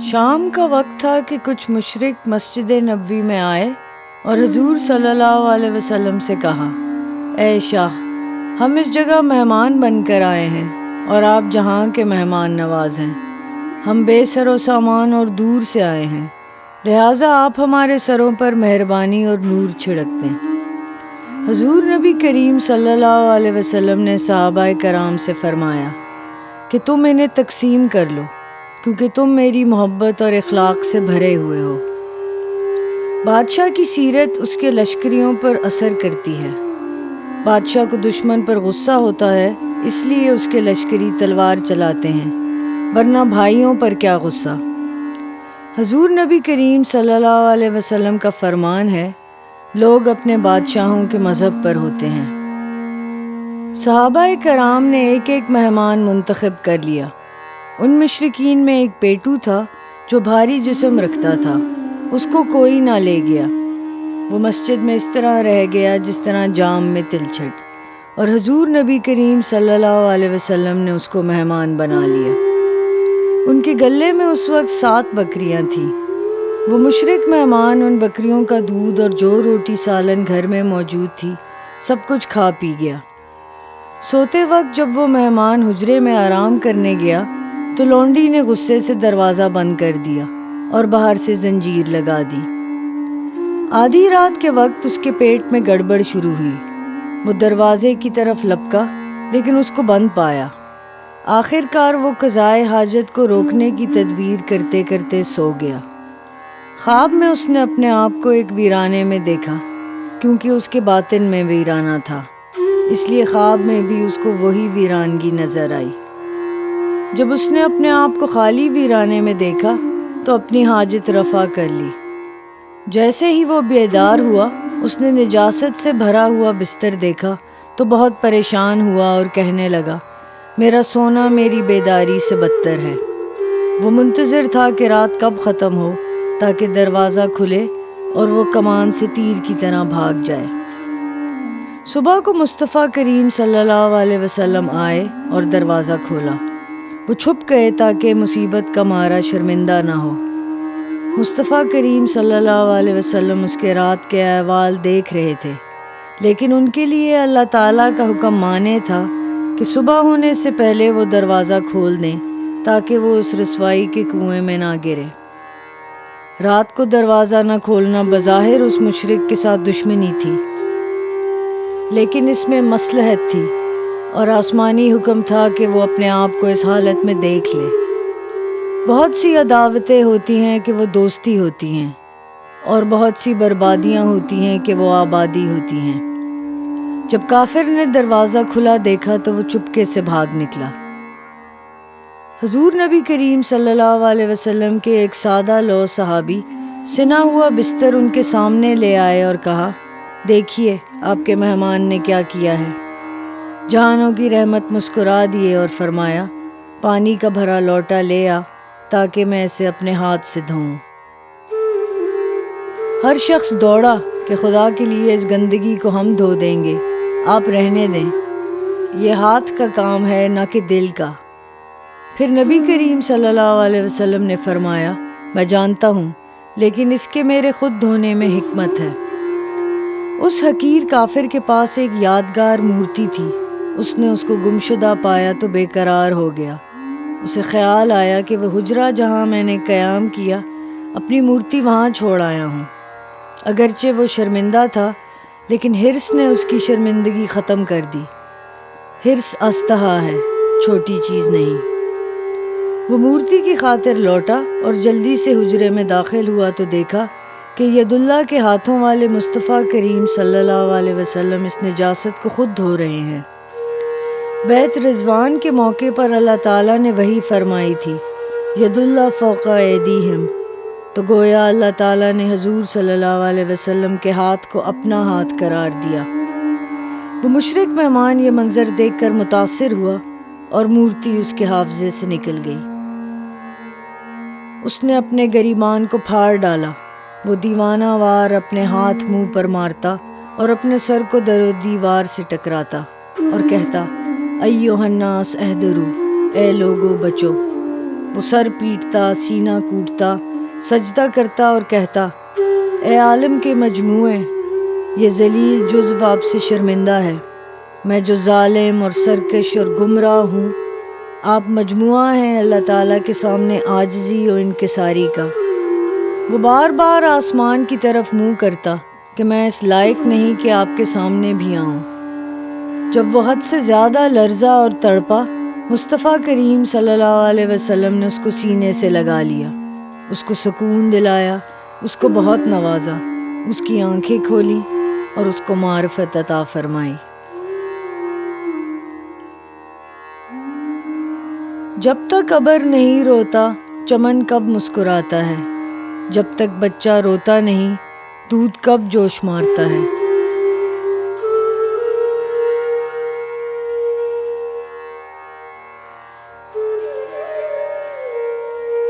شام کا وقت تھا کہ کچھ مشرک مسجد نبوی میں آئے اور حضور صلی اللہ علیہ وسلم سے کہا، اے شاہ، ہم اس جگہ مہمان بن کر آئے ہیں اور آپ جہاں کے مہمان نواز ہیں۔ ہم بے سر و سامان اور دور سے آئے ہیں، لہٰذا آپ ہمارے سروں پر مہربانی اور نور چھڑک دیں۔ حضور نبی کریم صلی اللہ علیہ وسلم نے صحابہ کرام سے فرمایا کہ تم انہیں تقسیم کر لو، کیونکہ تم میری محبت اور اخلاق سے بھرے ہوئے ہو۔ بادشاہ کی سیرت اس کے لشکریوں پر اثر کرتی ہے۔ بادشاہ کو دشمن پر غصہ ہوتا ہے، اس لیے اس کے لشکری تلوار چلاتے ہیں، ورنہ بھائیوں پر کیا غصہ۔ حضور نبی کریم صلی اللہ علیہ وسلم کا فرمان ہے، لوگ اپنے بادشاہوں کے مذہب پر ہوتے ہیں۔ صحابہ کرام نے ایک ایک مہمان منتخب کر لیا۔ ان مشرکین میں ایک پیٹو تھا جو بھاری جسم رکھتا تھا، اس کو کوئی نہ لے گیا۔ وہ مسجد میں اس طرح رہ گیا جس طرح جام میں تلچھٹ، اور حضور نبی کریم صلی اللہ علیہ وسلم نے اس کو مہمان بنا لیا۔ ان کے گلے میں اس وقت 7 بکریاں تھیں۔ وہ مشرک مہمان ان بکریوں کا دودھ اور جو روٹی سالن گھر میں موجود تھی سب کچھ کھا پی گیا۔ سوتے وقت جب وہ مہمان حجرے میں آرام کرنے گیا تو لونڈی نے غصے سے دروازہ بند کر دیا اور باہر سے زنجیر لگا دی۔ آدھی رات کے وقت اس کے پیٹ میں گڑبڑ شروع ہوئی۔ وہ دروازے کی طرف لپکا لیکن اس کو بند پایا۔ آخر کار وہ قضائے حاجت کو روکنے کی تدبیر کرتے کرتے سو گیا۔ خواب میں اس نے اپنے آپ کو ایک ویرانے میں دیکھا، کیونکہ اس کے باطن میں ویرانہ تھا، اس لیے خواب میں بھی اس کو وہی ویرانگی نظر آئی۔ جب اس نے اپنے آپ کو خالی ویرانے میں دیکھا تو اپنی حاجت رفع کر لی۔ جیسے ہی وہ بیدار ہوا، اس نے نجاست سے بھرا ہوا بستر دیکھا تو بہت پریشان ہوا اور کہنے لگا، میرا سونا میری بیداری سے بدتر ہے۔ وہ منتظر تھا کہ رات کب ختم ہو تاکہ دروازہ کھلے اور وہ کمان سے تیر کی طرح بھاگ جائے۔ صبح کو مصطفیٰ کریم صلی اللہ علیہ وسلم آئے اور دروازہ کھولا۔ وہ چھپ گئے تاکہ مصیبت کا مارا شرمندہ نہ ہو۔ مصطفیٰ کریم صلی اللہ علیہ وسلم اس کے رات کے احوال دیکھ رہے تھے، لیکن ان کے لیے اللہ تعالیٰ کا حکم مانے تھا کہ صبح ہونے سے پہلے وہ دروازہ کھول دیں تاکہ وہ اس رسوائی کے کنویں میں نہ گرے۔ رات کو دروازہ نہ کھولنا بظاہر اس مشرک کے ساتھ دشمنی تھی، لیکن اس میں مصلحت تھی اور آسمانی حکم تھا کہ وہ اپنے آپ کو اس حالت میں دیکھ لے۔ بہت سی عداوتیں ہوتی ہیں کہ وہ دوستی ہوتی ہیں، اور بہت سی بربادیاں ہوتی ہیں کہ وہ آبادی ہوتی ہیں۔ جب کافر نے دروازہ کھلا دیکھا تو وہ چپکے سے بھاگ نکلا۔ حضور نبی کریم صلی اللہ علیہ وسلم کے ایک سادہ لو صحابی سنا ہوا بستر ان کے سامنے لے آئے اور کہا، دیکھیے آپ کے مہمان نے کیا کیا ہے۔ جہانوں کی رحمت مسکرا دیے اور فرمایا، پانی کا بھرا لوٹا لے آ تاکہ میں اسے اپنے ہاتھ سے دھوؤں۔ ہر شخص دوڑا کہ خدا کے لیے اس گندگی کو ہم دھو دیں گے، آپ رہنے دیں، یہ ہاتھ کا کام ہے نہ کہ دل کا۔ پھر نبی کریم صلی اللہ علیہ وسلم نے فرمایا میں جانتا ہوں لیکن اس کے میرے خود دھونے میں حکمت ہے۔ اس حقیر کافر کے پاس ایک یادگار مورتی تھی، اس نے اس کو گمشدہ پایا تو بے قرار ہو گیا۔ اسے خیال آیا کہ وہ حجرہ جہاں میں نے قیام کیا اپنی مورتی وہاں چھوڑ آیا ہوں۔ اگرچہ وہ شرمندہ تھا لیکن حرص نے اس کی شرمندگی ختم کر دی۔ حرص استحا ہے، چھوٹی چیز نہیں۔ وہ مورتی کی خاطر لوٹا اور جلدی سے حجرے میں داخل ہوا تو دیکھا کہ ید اللہ کے ہاتھوں والے مصطفیٰ کریم صلی اللہ علیہ وسلم اس نجاست کو خود دھو رہے ہیں۔ بیت رضوان کے موقع پر اللہ تعالیٰ نے وحی فرمائی تھی ید اللہ فوق ایدیہم، تو گویا اللہ تعالیٰ نے حضور صلی اللہ علیہ وسلم کے ہاتھ کو اپنا ہاتھ قرار دیا۔ وہ مشرک مہمان یہ منظر دیکھ کر متاثر ہوا اور مورتی اس کے حافظے سے نکل گئی۔ اس نے اپنے گریبان کو پھاڑ ڈالا۔ وہ دیوانہ وار اپنے ہاتھ منہ پر مارتا اور اپنے سر کو در و دیوار سے ٹکراتا اور کہتا ایھا الناس احذروا، اے لوگو بچو۔ وہ سر پیٹتا، سینہ کوٹتا، سجدہ کرتا اور کہتا اے عالم کے مجموعے، یہ ذلیل جزو آپ سے شرمندہ ہے۔ میں جو ظالم اور سرکش اور گمراہ ہوں، آپ مجموعہ ہیں اللہ تعالیٰ کے سامنے عاجزی و انکساری کا۔ وہ بار بار آسمان کی طرف منہ کرتا کہ میں اس لائق نہیں کہ آپ کے سامنے بھی آؤں۔ جب وہ حد سے زیادہ لرزا اور تڑپا، مصطفیٰ کریم صلی اللہ علیہ وسلم نے اس کو سینے سے لگا لیا، اس کو سکون دلایا، اس کو بہت نوازا، اس کی آنکھیں کھولی اور اس کو معرفت عطا فرمائی۔ جب تک ابر نہیں روتا چمن کب مسکراتا ہے، جب تک بچہ روتا نہیں دودھ کب جوش مارتا ہے۔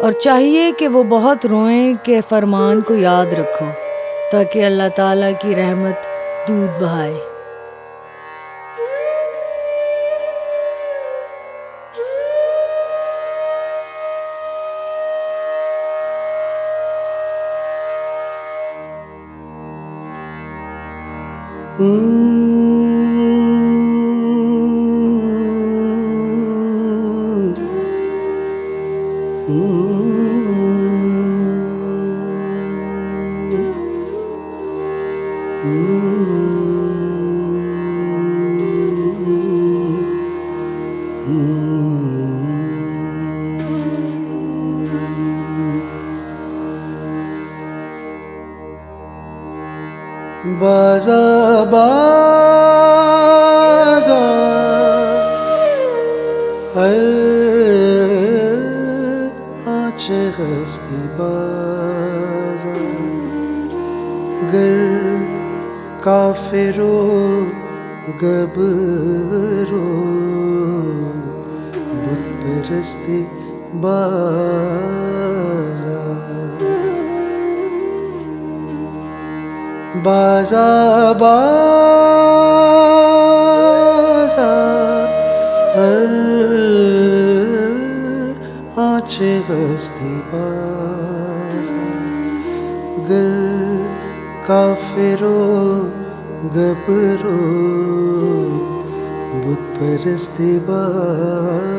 اور چاہیے کہ وہ بہت روئیں کہ فرمان کو یاد رکھو تاکہ اللہ تعالیٰ کی رحمت دودھ بہائے۔ بازا بازا ہر آنچ ہستی بازا، گر کافرو گبرو بت پرستی بازا، بازا بازا ہر آنچ ہستی بازا، گر کافرو گبرو بت پرستی بازا۔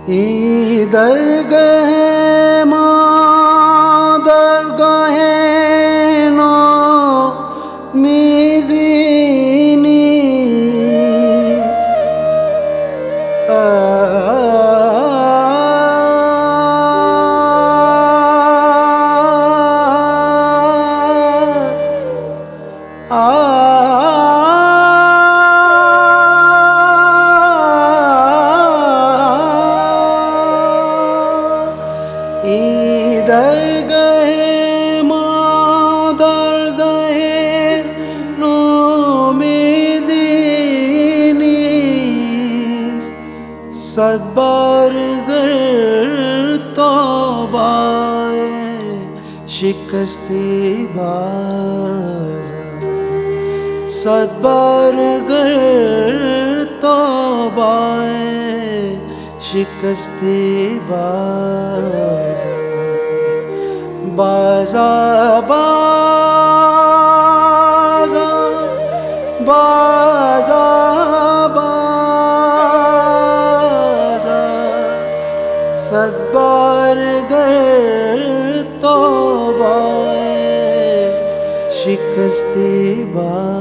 ای درگاہ ماں درگاہ نو میدینی، درگاہ ماں درگاہ نو میدینی، صد بار گر توبہ شکستی بازا، صد بار گر توبہ شکستی بازا بازا بازا بازا بازا صد بار گر توبہ شکستی بازا